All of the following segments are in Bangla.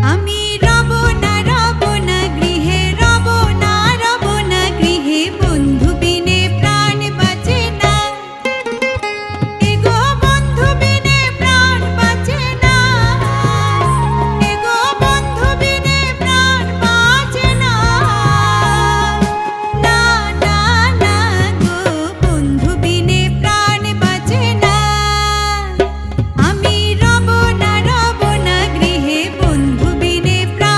আমি রব না রব না গৃহে, রব না রব না গৃহে, বন্ধু বিনে প্রাণ বাঁচে না। এগো বন্ধু বিনে প্রাণ বাঁচে না, এগো বন্ধু বিনে প্রাণ বাঁচে না। না না না গো, বন্ধু বিনে প্রাণ বাঁচে না। আমি রব না রব না গৃহে, বন্ধু বিনে প্রাণ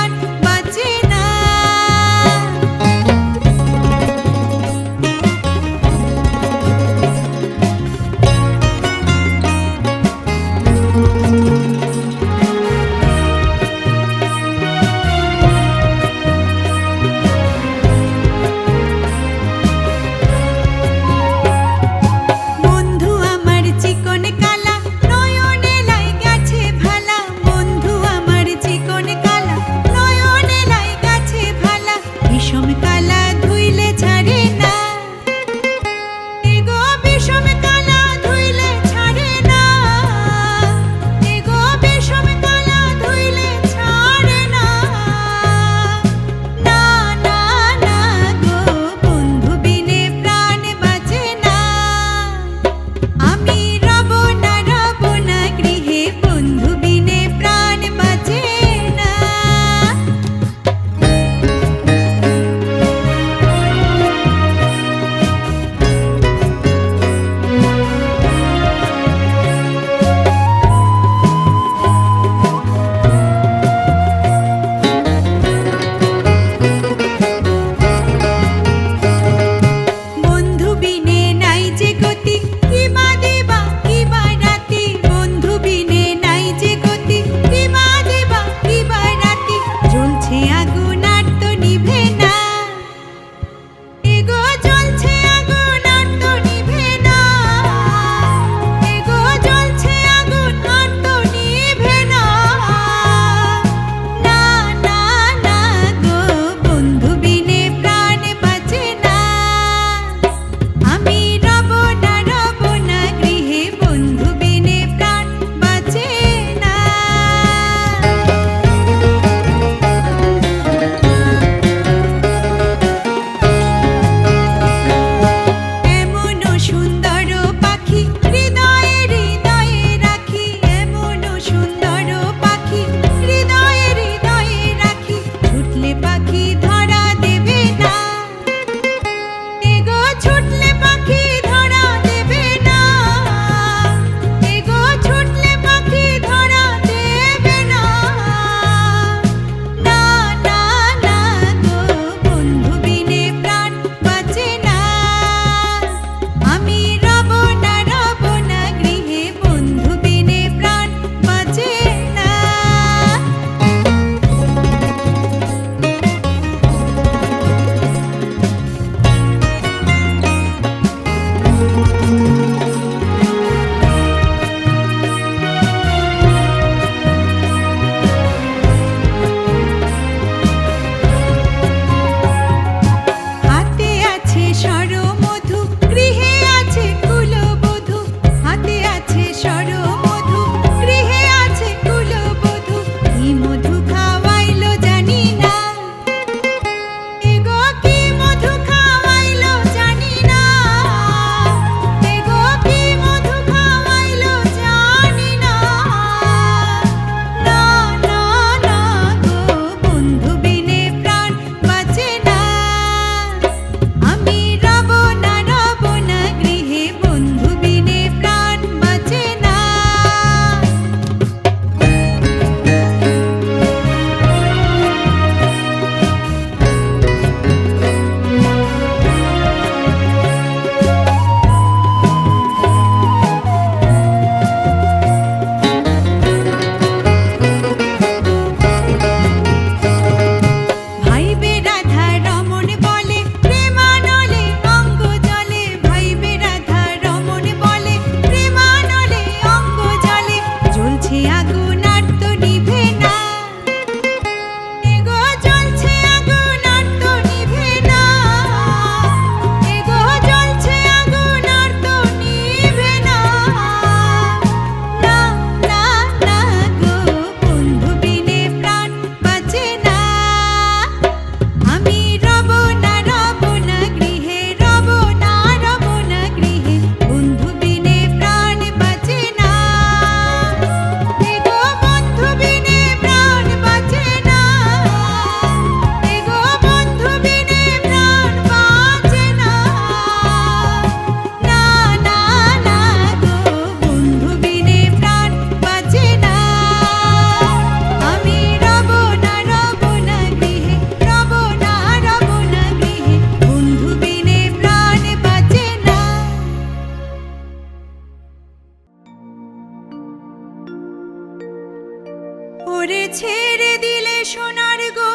ছেড়ে দিলে সোনার গো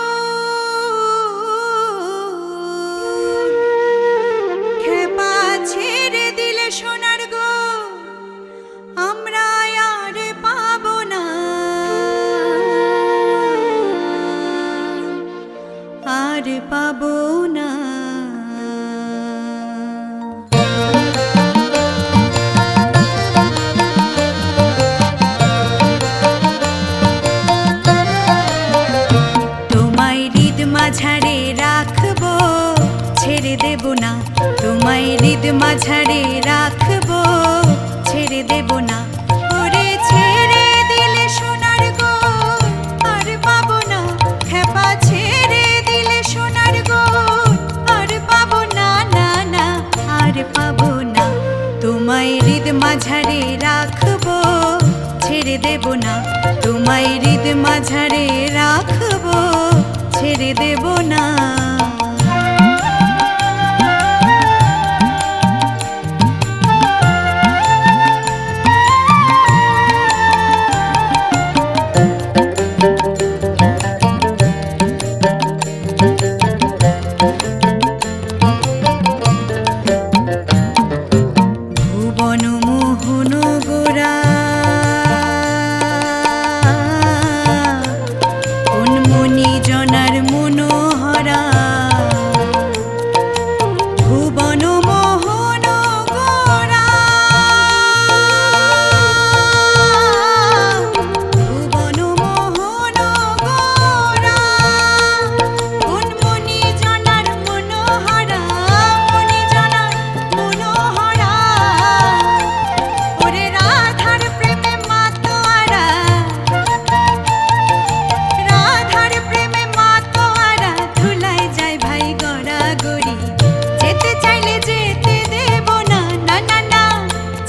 খেপা ছেড়ে দিলে সোনার গো আমরা আর পাবো না আর পাবো না মাঝারে রাখবো ছেড়ে দেব না তোমায় হৃদ মাঝারে রাখবো ছেড়ে দেব না ওরে ছেড়ে দিলে সোনার গো আর পাবো না খেপা ছেড়ে দিলে সোনার গো আর পাবো না না না আর পাবো না তোমায় হৃদ মাঝারে রাখবো ছেড়ে দেব না তোমায় হৃদ মাঝারে রাখবো ছেড়ে দেব না ভুবন মোহন গোরা জনার মনোহরা ভুবন মোহন গোরা ভুবন মোহন গোরা মনি জনার মনোহরা মনি জনার মনোহরা ওরে রাধার প্রেমে মাতোয়ারা রাধার প্রেমে মাতোয়ারা ধুলাই যায় ভাই গড়াগড়ি যেতে চাইলে যেতে দেব না না না না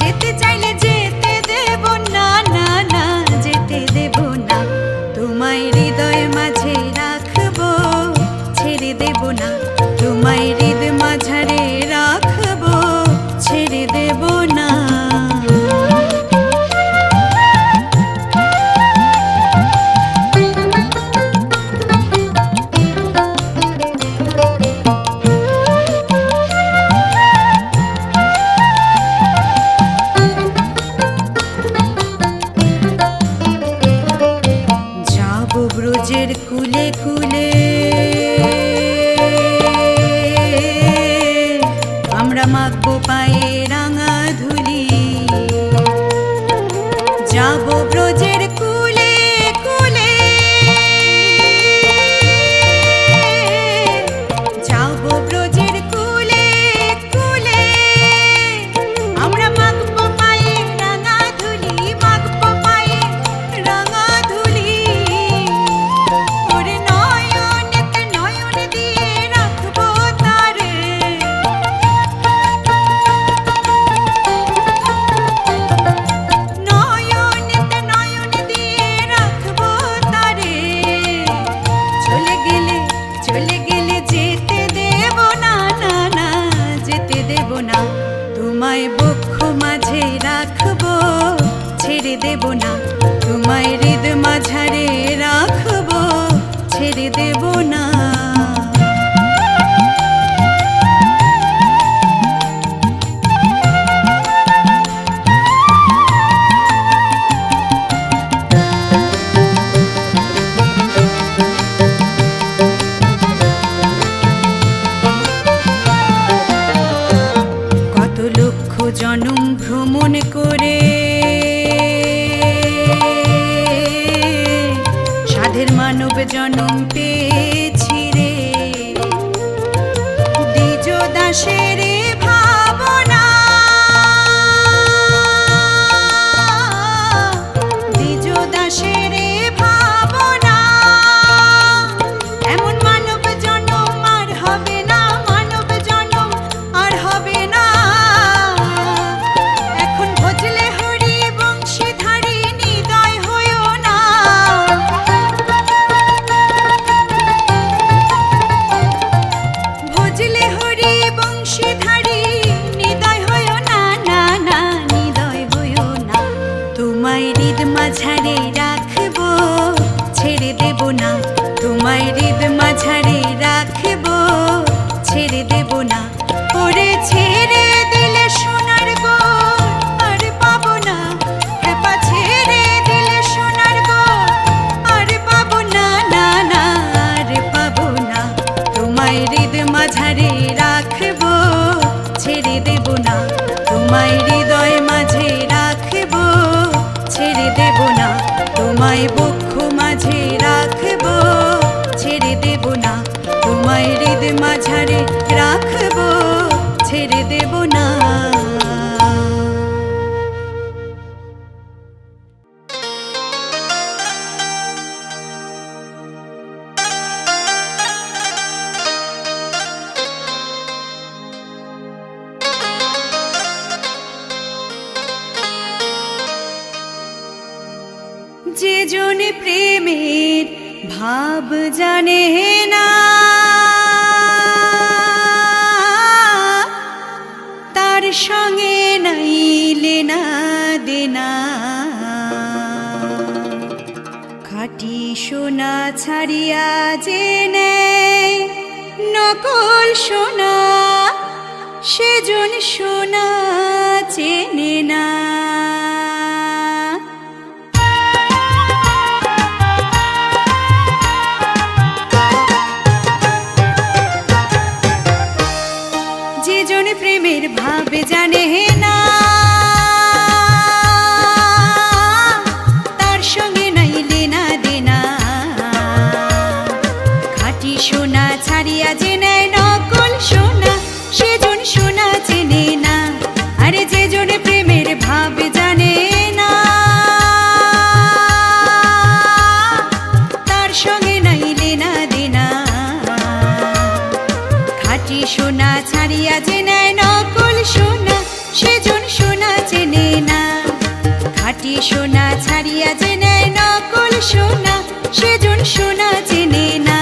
যেতে চাইলে যেতে দেব না না না যেতে দেব না তোমায় হৃদয় মাঝে রাখবো ছেড়ে দেব না তোমায় হৃদ মাঝারে রাখবো ছেড়ে দেব না ব্রজের কুলে কুলে আমরা মাখবো পায়ে রাঙা ধুলি যাবো ব্রজের কুলে কুলে যাবো ব্রজের কুলে কুলে আমরা মাখবো পায়ে রাঙা ধুলি মাখবো পায়ে রাঙা ধুলি তোমায় বক্ষ মাঝে রাখবো ছেড়ে দেব না তোমায় হৃদ মাঝারে রাখবো ছেড়ে দেব না জনম ভ্রমণ করে সাধের মানব জনম পেয়েছি রে দ্বিজ দাসের ভাবনা দ্বিজ দাসের ভাবনা এমন মানব জনম আর হবে না মানব জনম আর হবে না ভজলে হরি বংশীধারী নিদয় হইও না ভজলে হরি বংশীধারী না, তোমায় হৃদ মাঝারে রাখবো, ছেড়ে দেব না। ওরে ছেড়ে দিলে সোনার গোল আর পাবো না, হেপা ছেড়ে দিলে সোনার গোল আর পাবো না, না না আর পাবো না। তোমায় হৃদ মাঝারে রাখবো, ছেড়ে দেব না। তোমায় হৃদয় মাঝে রাখবো, ছেড়ে দেব না। তোমায় বক্ষ মাঝে রাখবো, ছেড়ে দেব না। তোমায় হৃদ মাঝারে রাখবো, ছেড়ে দেব না। যে জন প্রেমের ভাব জানে না, তার সঙ্গে নাইলে না দেনা। খাঁটি সোনা ছাড়িয়া যে নেয় নকল সোনা, সেজন সোনা চেনে না। প্রেমের ভাব জানে না, তার সঙ্গে নাইলে না দেনা। খাঁটি সোনা ছাড়িয়া যে নেয় নকল সোনা, সেজন সোনা চেনে না। আরে যে জন প্রেমের ভাব জানে না, তার সঙ্গে নাইলে না দেনা। খাঁটি সোনা ছাড়িয়া যে নেয় নকল সোনা, সেজন সোনা চেনে না। খাঁটি সোনা ছাড়িয়া যে নেয় নকল সোনা, সেজন সোনা চেনে না।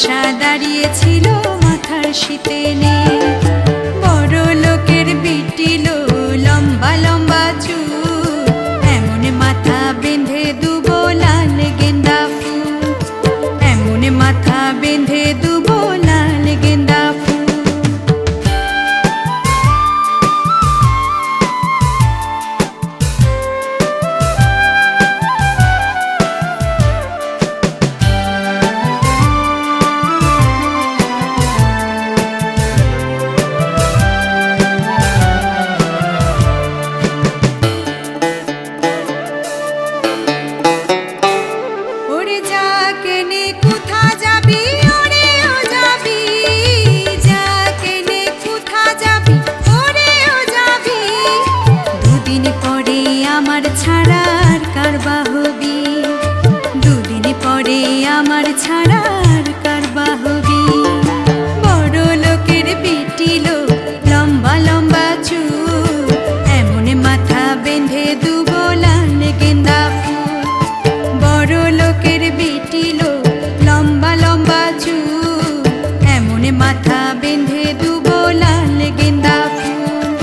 আশা দাঁড়িয়েছিল মাথার শীতে নে। বড় লোকের বিটিল লম্বা লম্বা চুল, এমন মাথা বেঁধে দুবো লাল গেন্দা ফুল, এমন মাথা বেঁধে দুবো লাল গেন্দা ফুল। ওরে যা কেনে কোথা যাবি, ওরে ও যাবি, যা কেনে কোথা যাবি, ওরে ও যাবি। দুদিন পরে আমার ছাড়ার কারবা হবি, দুদিন পরে আমার ছাড়ার কারবা হবি। বড় লোকের বিটিল লম্বা লম্বা চুল, এমন মাথা বেঁধে দুবো লাল গেন্দা ফুল। বড় লোকের বিটিল লম্বা লম্বা চুল, এমন মাথা বেঁধে দুবো লাল গেন্দা ফুল,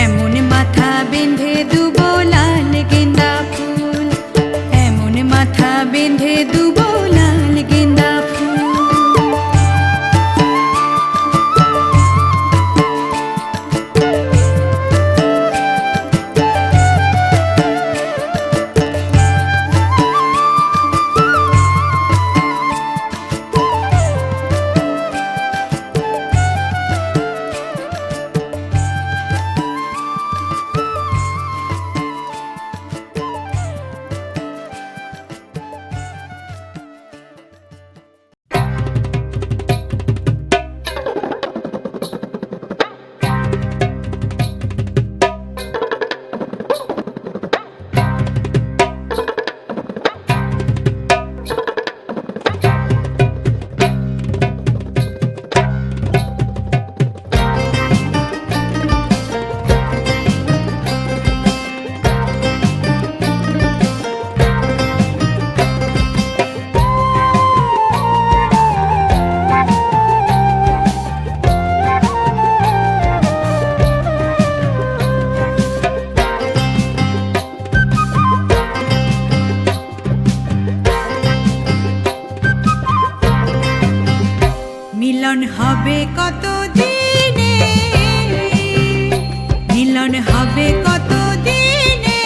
এমন মাথা বেঁধে দুবো লাল গেন্দা ফুল, এমন মাথা বেঁধে দুবো লাল গেন্দা ফুল। মিলন হবে কত দিনে, মিলন হবে কত দিনে,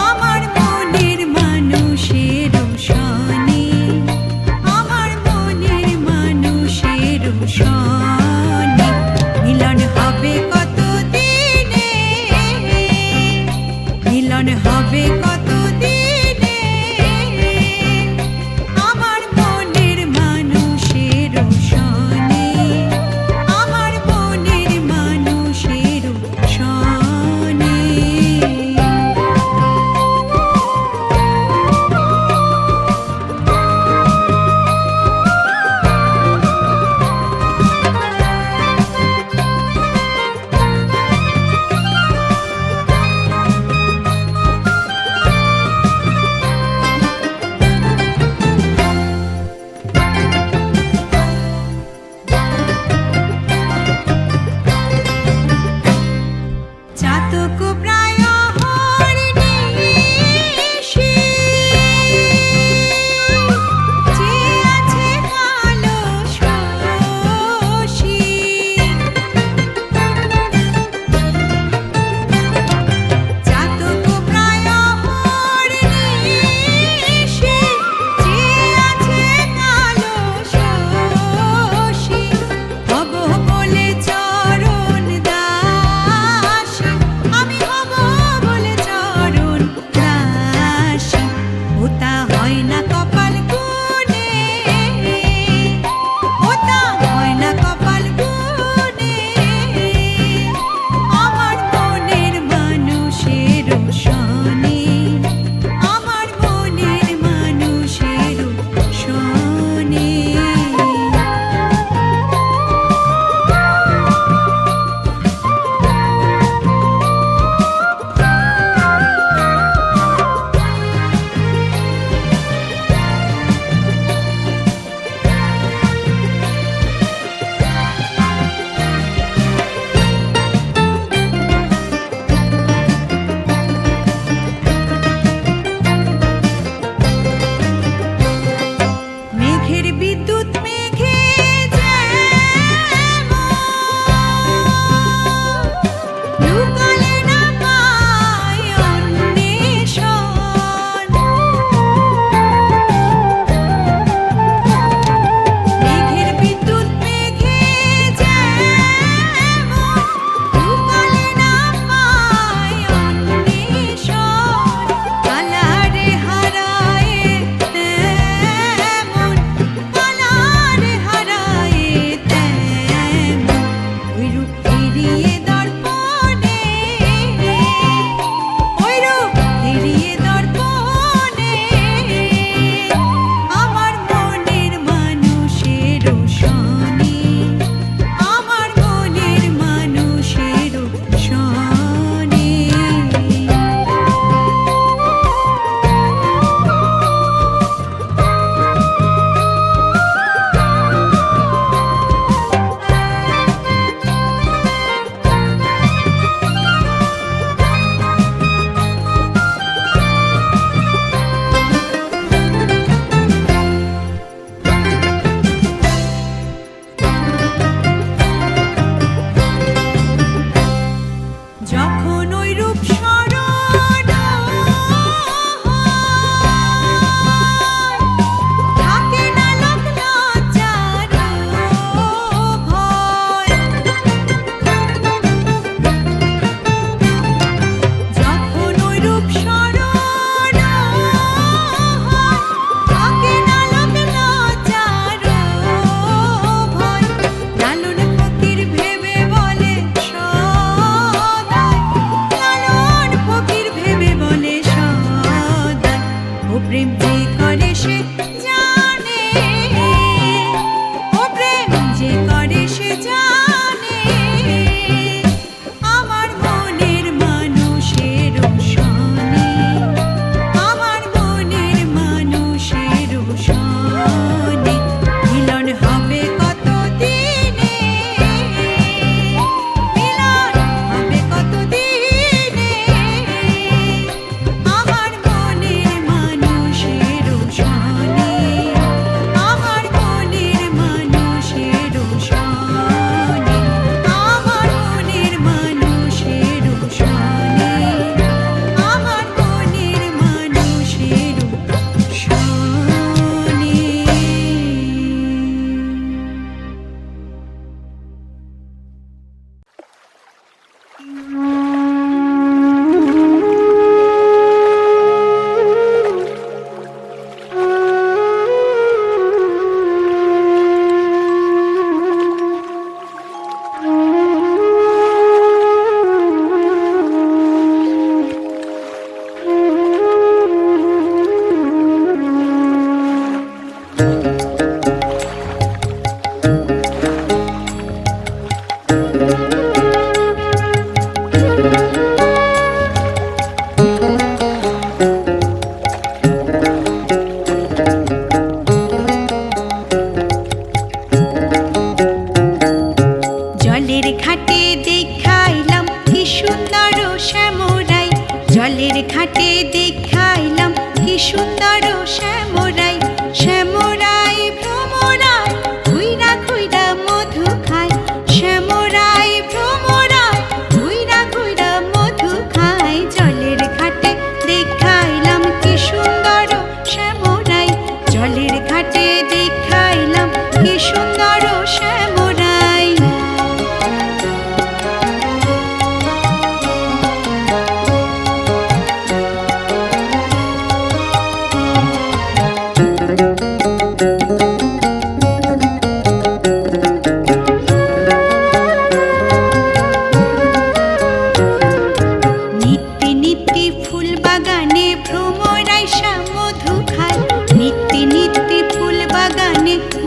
আমার মনের মানুষের সনে, আমার মনের মানুষের সনে। মিলন হবে কত দিনে, মিলন হবে কত দিনে, আমার মনের মানুষের সনে,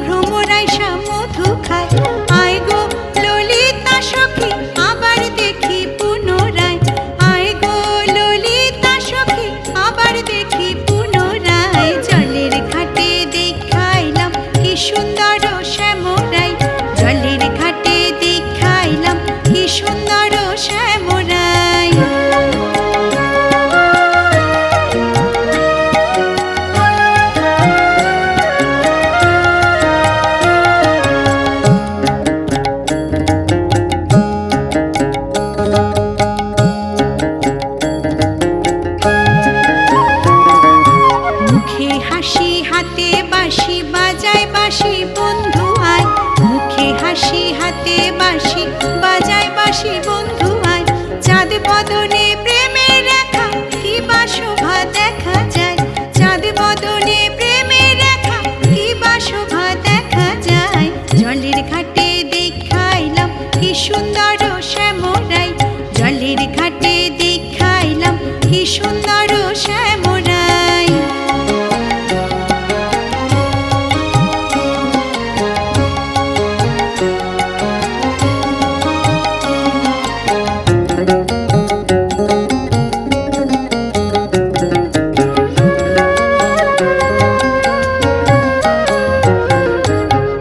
ভ্রমরাইসা মধু খায়। আয় গো ললিতা সখী আবার দেখি পুনরায়, আয় গো ললিতা সখী আবার দেখি পুনরায়। জলের ঘাটে দেখাইলাম কি সুন্দর শ্যামরাই, জলের ঘাটে দেখাইলাম কি সুন্দর শ্যামরাই। মুখে হাসি হাতে বাঁশি বাজায় বাঁশি বন্ধু আয়, মুখে হাসি হাতে বাঁশি বাজায় বাঁশি বন্ধু আয়। চাঁদ বদনে প্রেমের রেখা কি বা শোভা দেখা যায়, চাঁদ বদনে প্রেমের রেখা কি বা শোভা দেখা যায়। জলের ঘাটে দেখাইলাম কি সুন্দর শ্যামরাই, জলের ঘাটে দেখাইলাম কি সুন্দর শ্যামরাই।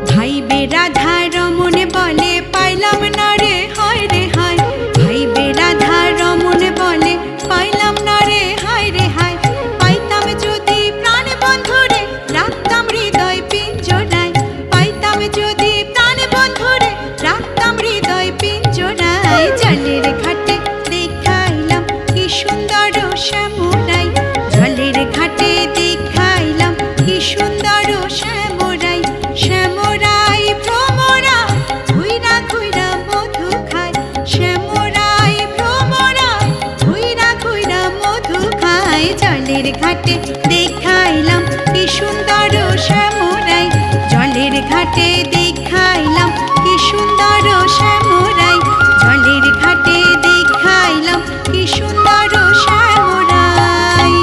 ভাইবে রাধা রমন বলে পাইলাম না রে হায় রে হায়, ভাইবে রাধা রমন বলে পাইলাম না রে হায় রে হায়। পাইতাম যদি প্রাণ বন্ধুরে রাখতাম হৃদয় পিঞ্জরায়, পাইতাম যদি প্রাণ বন্ধুরে রাখতাম হৃদয় পিঞ্জরায়। জলের ঘাটে দেখাইলাম কি সুন্দর শ্যামরাই, জলের ঘাটে দেখাইলাম কি সুন্দর শ্যামরাই। শ্যামরাই ভ্রমরা ঘুইরা ঘুইরা মধু খায়, শ্যামরাই ভ্রমরা ঘুইরা ঘুইরা মধু খায়। জলের ঘাটে দেখাইলাম কি সুন্দর শ্যামরাই, জলের ঘাটে দেখাইলাম কি সুন্দর শ্যামরাই, জলের ঘাটে দেখাইলাম কি সুন্দর শ্যামরাই।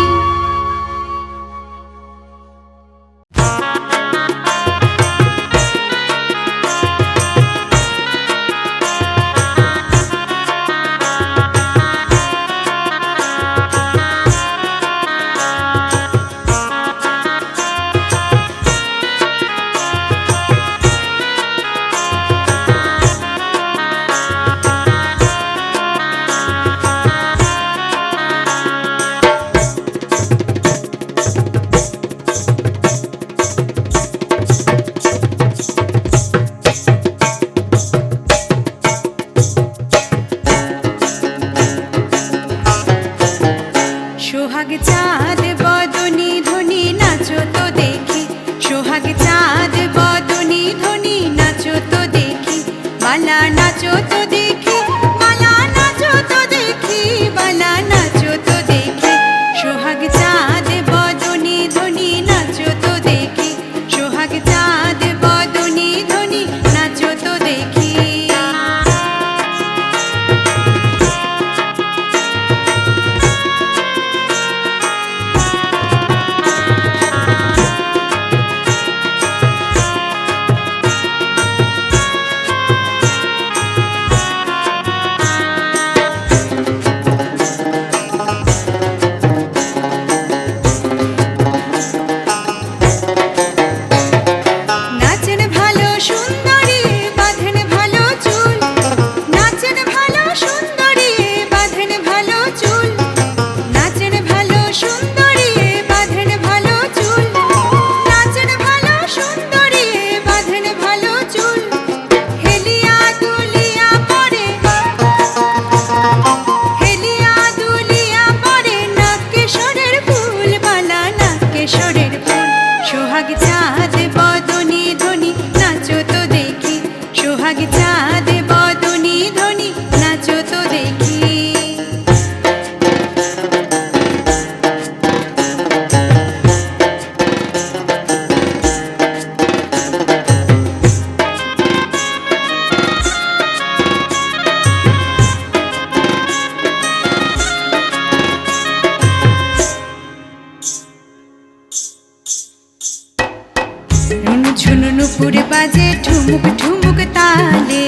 নুপুর বাজে ঠুমুক ঠুমুক তালে,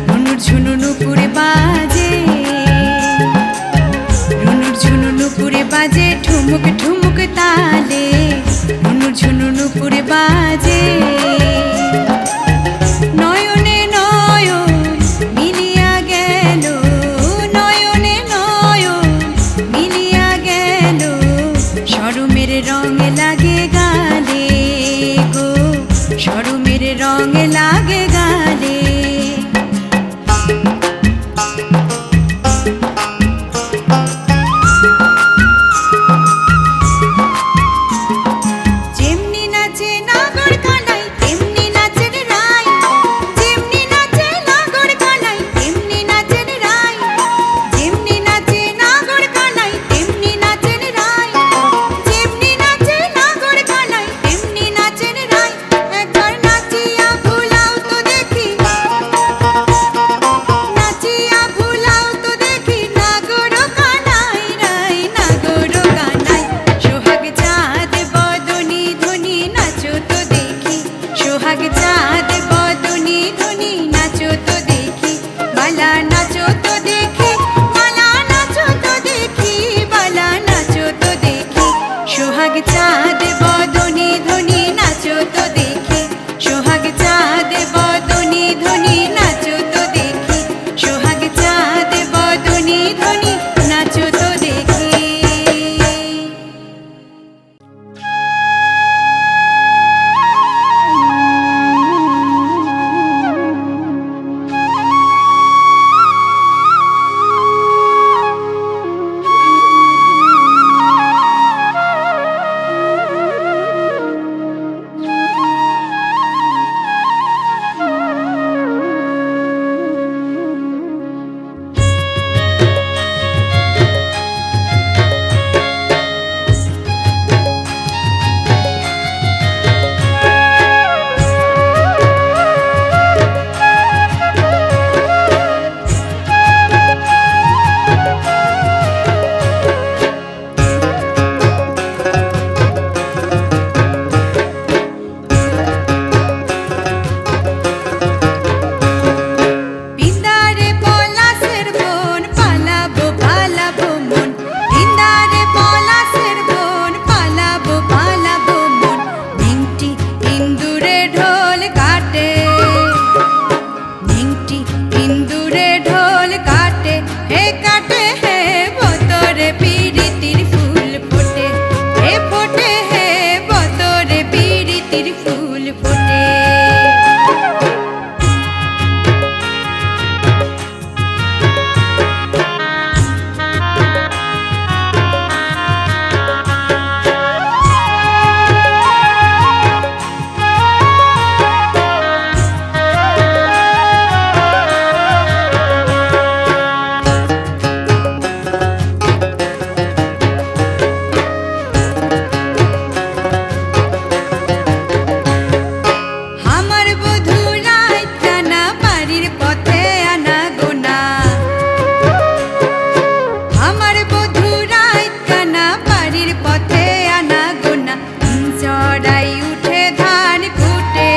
রুনুর ঝুনু নুপুর বাজে, রুনুর ঝুনু নুপুর বাজে ঠুমুক ঠুমুক তালে, রুনুর ঝুনু নুপুর বাজে। নয়নে নয়ন মিলিয়া গেল, নয়নে নয়ন মিলিয়া গেল, শরমের রং লাগে গালে গো, শরমের রং লাগে গালে। যেমনি নাচে নাগর কানাই তেমনি নাচেন রাই, যেমনি নাচে নাগর কানাই তেমনি নাচেন রাই, যেমনি নাচে নাগর কানাই তেমনি নাচেন রাই, যেমনি নাচে নাগর কানাই তেমনি নাচেন রাই। একবার নাচিয়া ভুলাও তো দেখি, নাচিয়া ভুলাও তো দেখি, নাগর কানাই রাই, নাগর কানাই। সোহাগ চাঁদ বদনি ধনি নাচো তো দেখি, সোহাগ চাঁদ বদনি ধনি নাচো তো দেখি, বালা নাচো তো দেখি, বালা নাচো তো দেখি, বালা নাচো তো দেখি। সোহাগ চাঁদ বদনি ধনি নাচো তো দেখি, সোহাগ চাঁদ বদনি ধনি নাচো তো দেখি, সোহাগ চাঁদ বদনি ধনি নাচো তো দেখি। বিন্দারে পলাশের বন পালাবো পালাবো মন, বিন্দারে পলাশের বন পালাবো পালাবো মন। নিংটি ইন্দুরে ঢোল কাটে, নিংটি ইন্দুরে ঢোল কাটে, হে কাটে হে বতরে পিরিতির ফুল ফোটে, হে ফোটে হে বতরে পিরিতির ফুল ফোটে। আমার বধূ রাত টানা বাড়ির পথে আনা গোনা, আমার বধূ রাত টানা বাড়ির পথে আনা গোনা। দিন চড়াই উঠে ধান কুটে,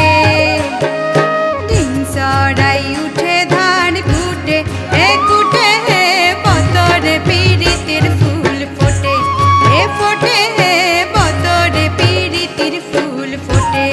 দিন চড়াই উঠে ধান কুটে, হে কুটে হে বতরে পিরিতির ফুল ফোটে, হে ফোটে হে বতরে পিরিতির ফুল ফোটে।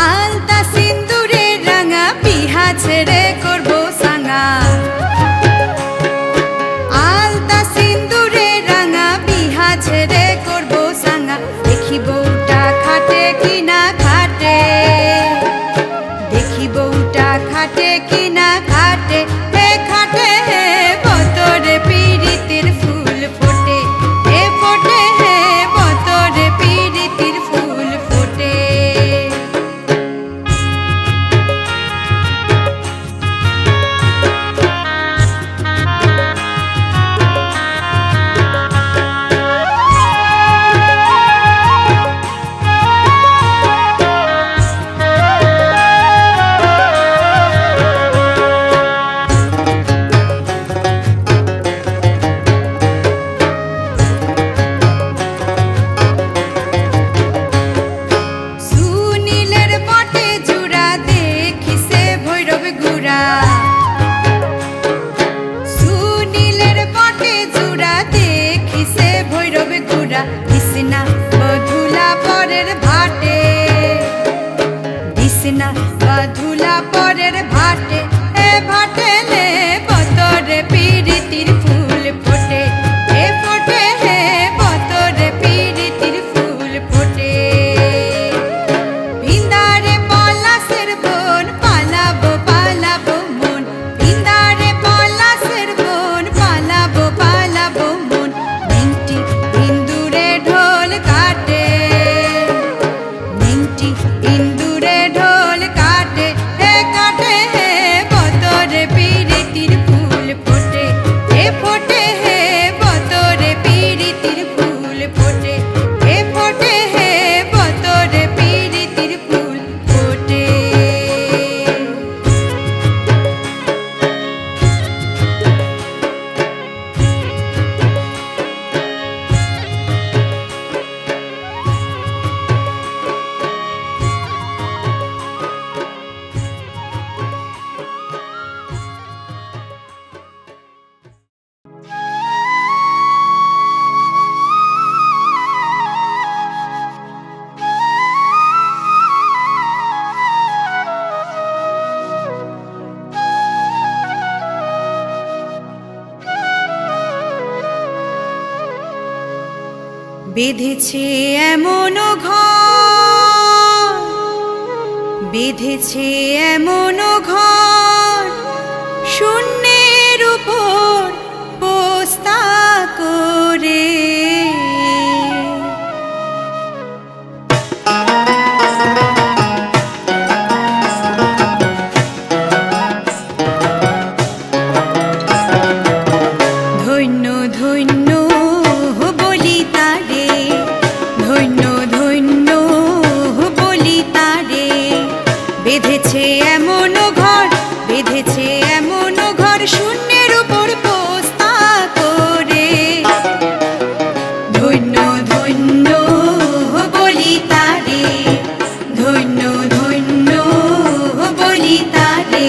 আলতা সিন্দুরে রাঙা বিহা ছেড়ে করবো সাঙ্গা, আলতা সিন্দুরে রাঙা বিহা ছেড়ে করবো সাঙ্গা। দেখি বউটা খাটে কিনা খাটে, দেখি বউটা খাটে কিনা খাটে, হে খাটে হে বতরে পিরিতির ফুল ফোটে, হে ফোটে হে বতরে পিরিতির ফুল ফোটে। জুড়া সুনীলের বটে জুড়া দেখিছে ভৈরব গুড়া দিসনা বধুলা পরের ভাটে দিসনা বধুলা পরের ভাটে এ ভাটেলে বতরে পিরিতির ফুল ফোটে এ ফোটে হে বতরে পিরিতির ফুল ফোটে ভিন্দারে পলাশের বন পালাবো পালাবো মন ভিন্দারে পলাশের বন পালাবো পালাবো মন নিংটি ইন্দুরে ঢোল কাটে নিংটি ইন্দুরে ঢোল কাটে হে বতরে পিরিতির ফুল ফোটে হে ফোটে হে বতরে পিরিতির ফুল ফোটে হে ফোটে হে বতরে পিরিতির ফুল ফোটে বেঁধেছে এমন ঘর বেঁধেছে এমন ঘর শূন্যের উপর পোস্তা করে ধন্য ধন্য বলি তারে ধন্য ধন্য বলি তারে বেঁধেছে এমন ঘর বেঁধেছে এমন ঘর শূন্যের উপর পোস্তা করে ধন্য ধন্য বলি তারে ধন্য ধন্য বলি তারে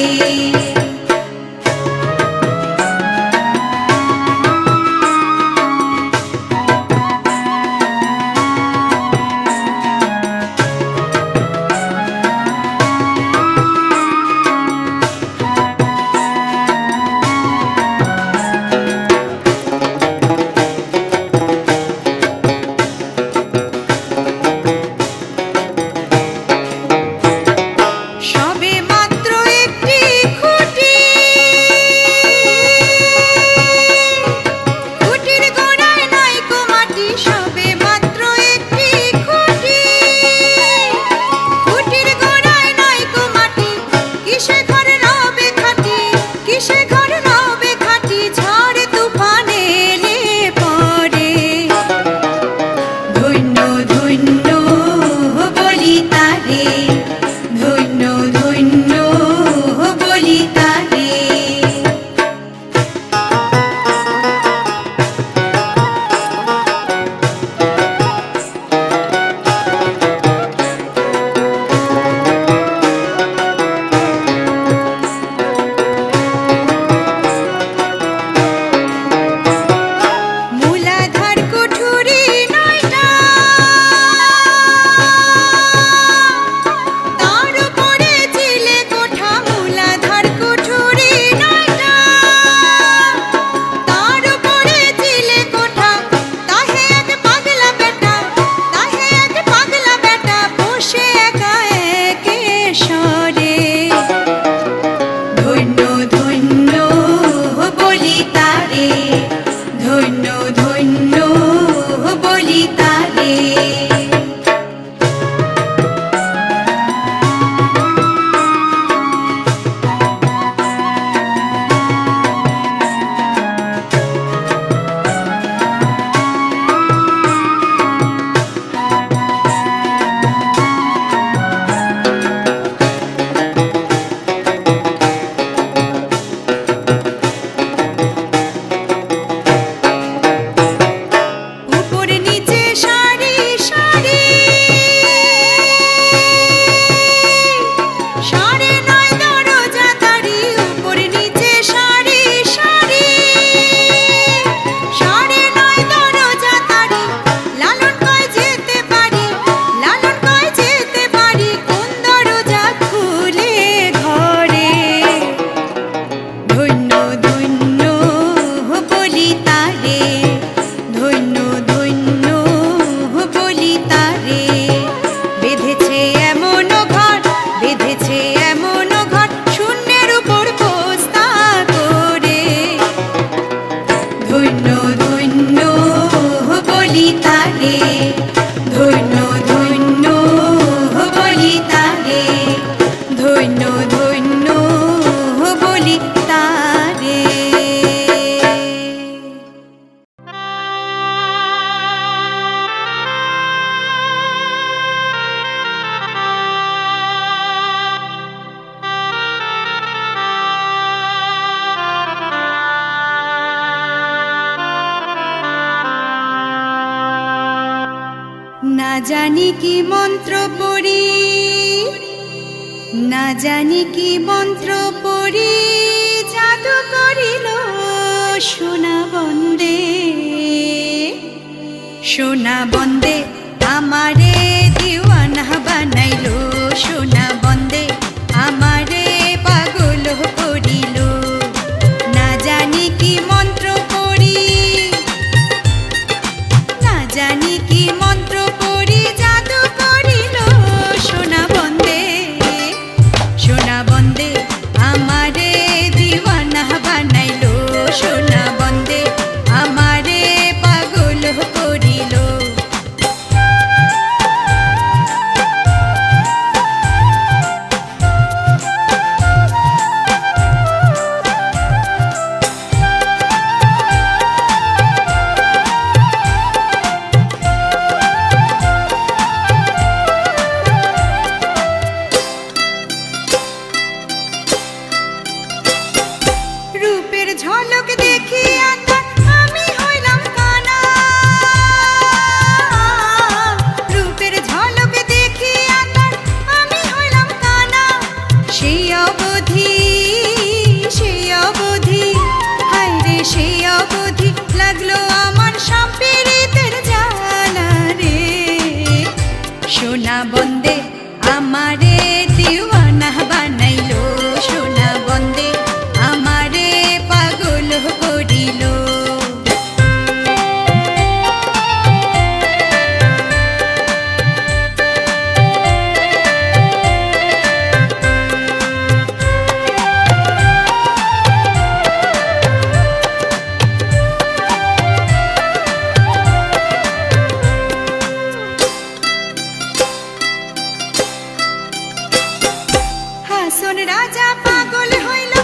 ধন্য বলি তারে। না জানি কি মন্ত্র পড়ি, না জানি কি মন্ত্র পড়ি, জাদু করিল সোনা বন্দে, সোনা বন্দে আমারে দিওয়ানা বানাইলো, সোনা বন্দে আমারে পাগল করিল। না জানি কি মন্ত্র পড়ি, না জানি কি মন্ত্র পড়ি, জাদু করিল সোনা বন্দে, সোনা বন্দে আমারে দিওয়ানা বানাইলো, সোনা বন্দে আমারে পাগল করিল। রূপের ঝলক দেখিয়া তার আমি হইলাম কানা, রূপের ঝলক দেখিয়া তার আমি হইলাম কানা। সেই অবধি, সেই অবধি, হায় রে সেই অবধি লাগলো আমার সম্পীড়িতের জ্বালা রে। সোনা বন্দে আমারে দিওয়ানা বানাইলো, সোনা বন্দে আমারে পাগল করিল। হাসন রাজা পাগল হইল